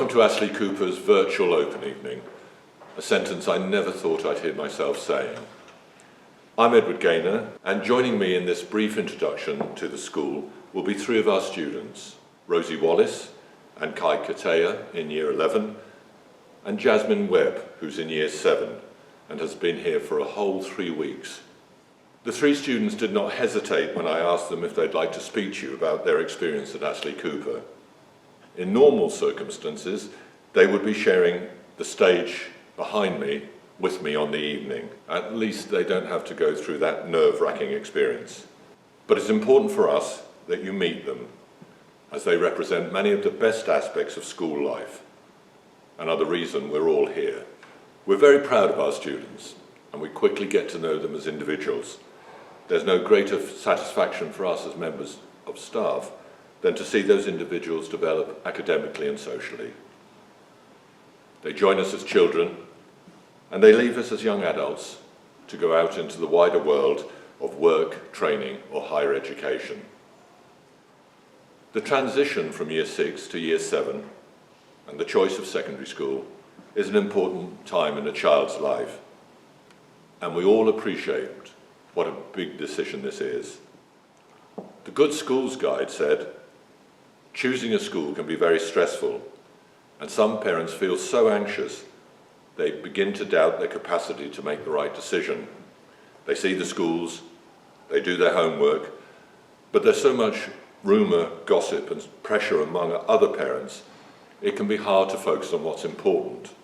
Welcome to Astley Cooper's virtual open evening, a sentence I never thought I'd hear myself saying. I'm Edward Gaynor, and joining me in this brief introduction to the school will be three of our students, Rosie Wallace and Kai Katea in Year 11, and Jasmine Webb, who's in Year 7 and has been here for a whole 3 weeks. The three students did not hesitate when I asked them if they'd like to speak to you about their experience at Astley Cooper. In normal circumstances, they would be sharing the stage behind me with me on the evening. At least they don't have to go through that nerve-wracking experience. But it's important for us that you meet them, as they represent many of the best aspects of school life, and are the reason we're all here. We're very proud of our students, and we quickly get to know them as individuals. There's no greater satisfaction for us as members of staff than to see those individuals develop academically and socially. They join us as children, and they leave us as young adults to go out into the wider world of work, training, or higher education. The transition from Year 6 to Year 7 and the choice of secondary school is an important time in a child's life, and we all appreciate what a big decision this is. The Good Schools Guide said, choosing a school can be very stressful, and some parents feel so anxious they begin to doubt their capacity to make the right decision. They see the schools, they do their homework, but there's so much rumour, gossip and pressure among other parents, it can be hard to focus on what's important.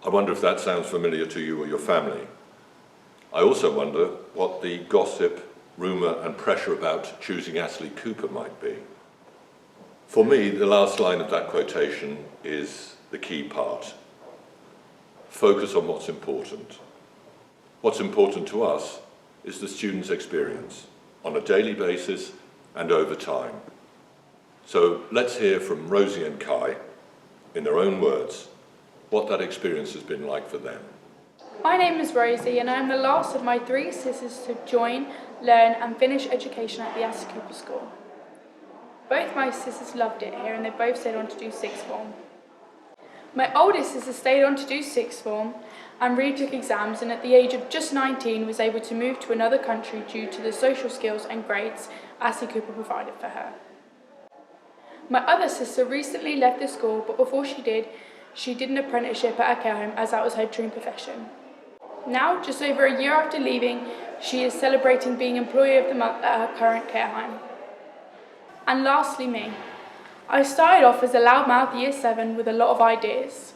I wonder if that sounds familiar to you or your family. I also wonder what the gossip, rumour and pressure about choosing Astley Cooper might be. For me, the last line of that quotation is the key part. Focus on what's important. What's important to us is the student's experience on a daily basis and over time. So let's hear from Rosie and Kai, in their own words, what that experience has been like for them. My name is Rosie, and I'm the last of my three sisters to join, learn and finish education at the Astley Cooper School. Both my sisters loved it here, and they both stayed on to do sixth form. My oldest sister stayed on to do sixth form and retook exams, and at the age of just 19 was able to move to another country due to the social skills and grades Astley Cooper provided for her. My other sister recently left the school, but before she did an apprenticeship at a care home, as that was her dream profession. Now, just over a year after leaving, she is celebrating being Employee of the Month at her current care home. And lastly, me. I started off as a loudmouth Year 7 with a lot of ideas.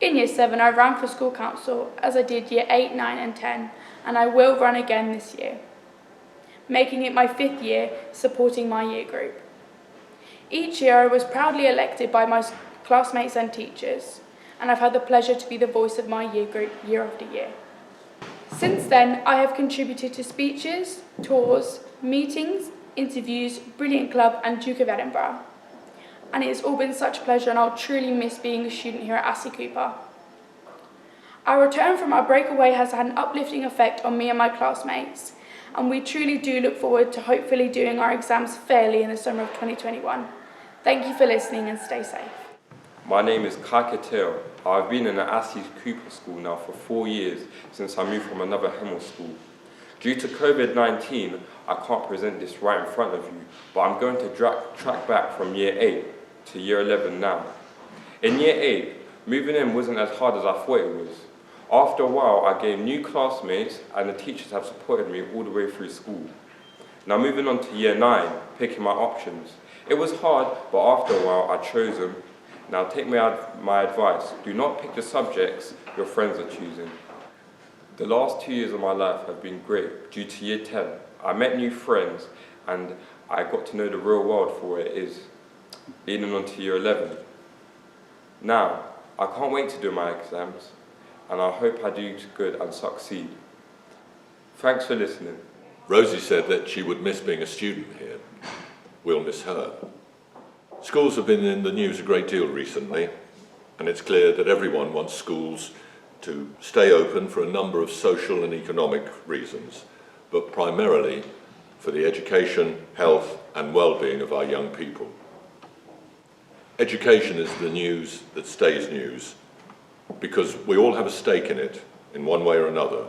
In Year 7, I ran for school council, as I did Year 8, 9 and 10, and I will run again this year, making it my 5th year supporting my year group. Each year I was proudly elected by my classmates and teachers, and I've had the pleasure to be the voice of my year group year after year. Since then, I have contributed to speeches, tours, meetings, interviews, Brilliant Club and Duke of Edinburgh. And it has all been such a pleasure, and I'll truly miss being a student here at Astley Cooper. Our return from our breakaway has had an uplifting effect on me and my classmates, and we truly do look forward to hopefully doing our exams fairly in the summer of 2021. Thank you for listening and stay safe. My name is Kai Katea. I've been in the Astley Cooper school now for 4 years since I moved from another Hemel school. Due to COVID-19, I can't present this right in front of you, but I'm going to track back from Year 8 to Year 11 now. In Year 8, moving in wasn't as hard as I thought it was. After a while, I gained new classmates, and the teachers have supported me all the way through school. Now moving on to Year 9, picking my options. It was hard, but after a while I chose them. Now take my advice, do not pick the subjects your friends are choosing. The last 2 years of my life have been great. Due to Year 10, I met new friends and I got to know the real world for what it is, leading on to Year 11. Now, I can't wait to do my exams, and I hope I do good and succeed. Thanks for listening. Rosie said that she would miss being a student here. We'll miss her. Schools have been in the news a great deal recently, and it's clear that everyone wants schools to stay open for a number of social and economic reasons, but primarily for the education, health and well-being of our young people. Education is the news that stays news because we all have a stake in it in one way or another,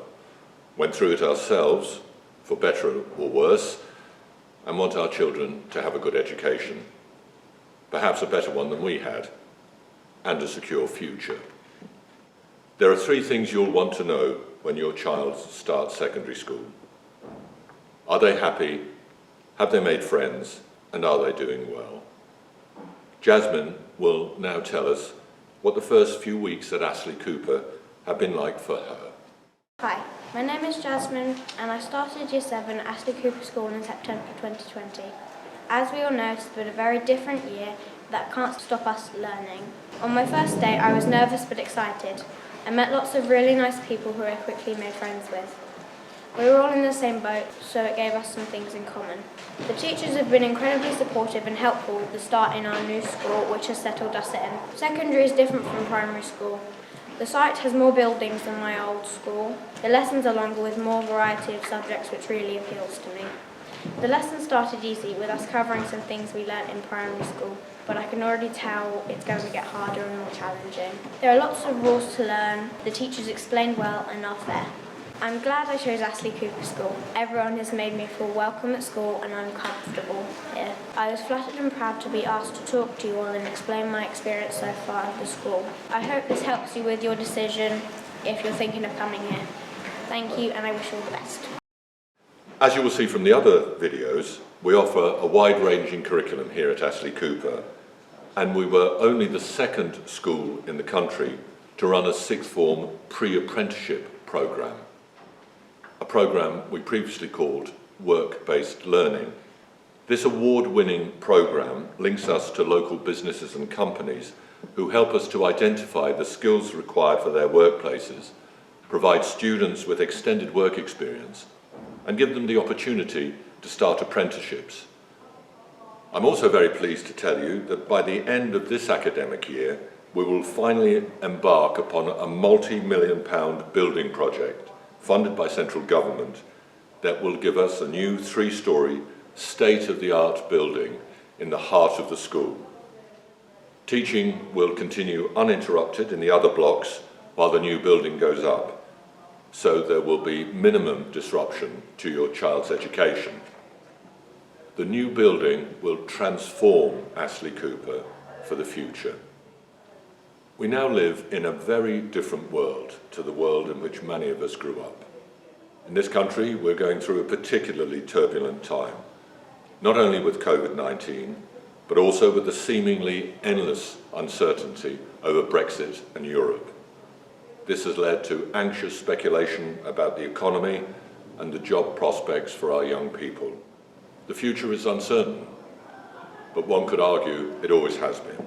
went through it ourselves, for better or worse, and want our children to have a good education, perhaps a better one than we had, and a secure future. There are three things you'll want to know when your child starts secondary school. Are they happy? Have they made friends? And are they doing well? Jasmine will now tell us what the first few weeks at Astley Cooper have been like for her. Hi, my name is Jasmine and I started Year 7 at Astley Cooper School in September 2020. As we all know, it's been a very different year that can't stop us learning. On my first day, I was nervous but excited. I met lots of really nice people who I quickly made friends with. We were all in the same boat, so it gave us some things in common. The teachers have been incredibly supportive and helpful with the start in our new school, which has settled us in. Secondary is different from primary school. The site has more buildings than my old school. The lessons are longer with more variety of subjects, which really appeals to me. The lesson started easy with us covering some things we learnt in primary school, but I can already tell it's going to get harder and more challenging. There are lots of rules to learn. The teachers explain well and are fair. I'm glad I chose Astley Cooper School. Everyone has made me feel welcome at school and I'm comfortable here. I was flattered and proud to be asked to talk to you all and explain my experience so far at the school. I hope this helps you with your decision if you're thinking of coming here. Thank you and I wish you all the best. As you will see from the other videos, we offer a wide-ranging curriculum here at Astley Cooper, and we were only the second school in the country to run a sixth form pre-apprenticeship programme. A programme we previously called work-based learning. This award-winning programme links us to local businesses and companies who help us to identify the skills required for their workplaces, provide students with extended work experience, and give them the opportunity to start apprenticeships. I'm also very pleased to tell you that by the end of this academic year, we will finally embark upon a multi-million-pound building project funded by central government that will give us a new 3-storey state-of-the-art building in the heart of the school. Teaching will continue uninterrupted in the other blocks while the new building goes up, so there will be minimum disruption to your child's education. The new building will transform Astley Cooper for the future. We now live in a very different world to the world in which many of us grew up. In this country, we're going through a particularly turbulent time, not only with COVID-19, but also with the seemingly endless uncertainty over Brexit and Europe. This has led to anxious speculation about the economy and the job prospects for our young people. The future is uncertain, but one could argue it always has been.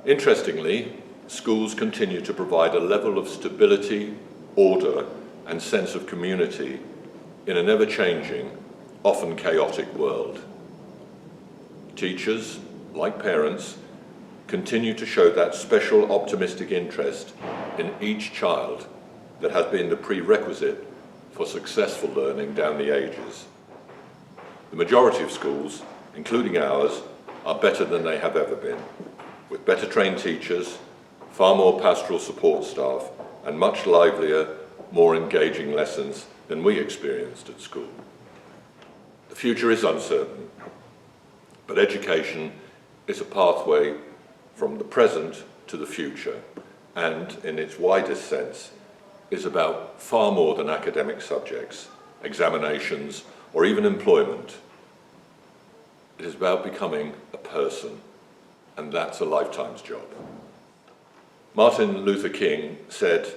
Interestingly, schools continue to provide a level of stability, order, and sense of community in an ever-changing, often chaotic world. Teachers, like parents, continue to show that special optimistic interest in each child that has been the prerequisite for successful learning down the ages. The majority of schools, including ours, are better than they have ever been, with better trained teachers, far more pastoral support staff, and much livelier, more engaging lessons than we experienced at school. The future is uncertain, but education is a pathway from the present to the future, and in its widest sense, is about far more than academic subjects, examinations, or even employment. It is about becoming a person, and that's a lifetime's job. Martin Luther King said,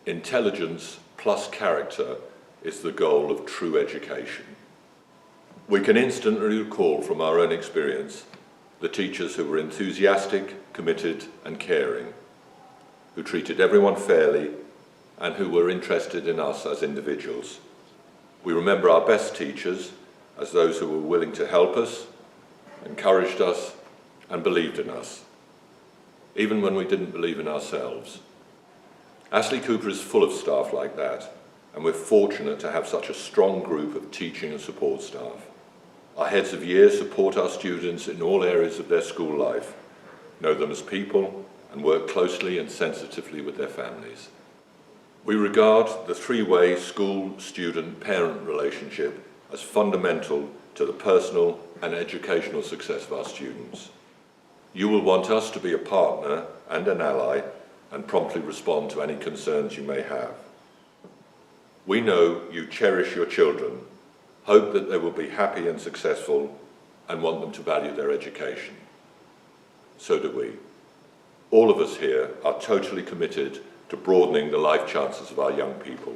"Intelligence plus character is the goal of true education." We can instantly recall from our own experience the teachers who were enthusiastic, committed, and caring, who treated everyone fairly, and who were interested in us as individuals. We remember our best teachers as those who were willing to help us, encouraged us, and believed in us, even when we didn't believe in ourselves. Astley Cooper is full of staff like that, and we're fortunate to have such a strong group of teaching and support staff. Our heads of year support our students in all areas of their school life, know them as people, and work closely and sensitively with their families. We regard the three-way school-student-parent relationship as fundamental to the personal and educational success of our students. You will want us to be a partner and an ally and promptly respond to any concerns you may have. We know you cherish your children, hope that they will be happy and successful, and want them to value their education. So do we. All of us here are totally committed to broadening the life chances of our young people.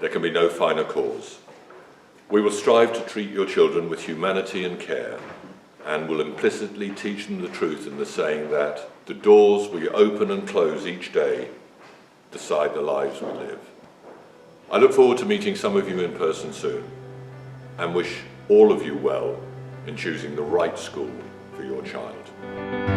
There can be no finer cause. We will strive to treat your children with humanity and care, and will implicitly teach them the truth in the saying that the doors we open and close each day decide the lives we live. I look forward to meeting some of you in person soon, and wish all of you well in choosing the right school for your child.